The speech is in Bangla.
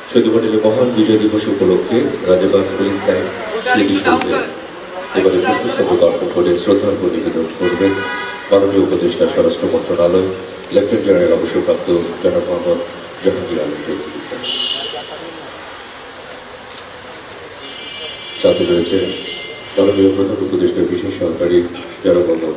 শহীদ হোটেলে মহান বিজয় দিবস উপলক্ষে রাজাবাগ পুলিশ লাইন্স এবারে পুষ্পস্তবক অর্পণ করে শ্রদ্ধার্ঘ্য নিবেদন করবেন মাননীয় উপদেষ্টা স্বরাষ্ট্র মন্ত্রণালয় লেফটেন্যান্ট জেনারেল অবসরপ্রাপ্ত জনাব মোহাম্মদ জাহাঙ্গীর আলম চৌধুরী স্যার। সাথে রয়েছে মাননীয় প্রধান উপদেষ্টার বিশেষ সহকারী জনাব মোহাম্মদ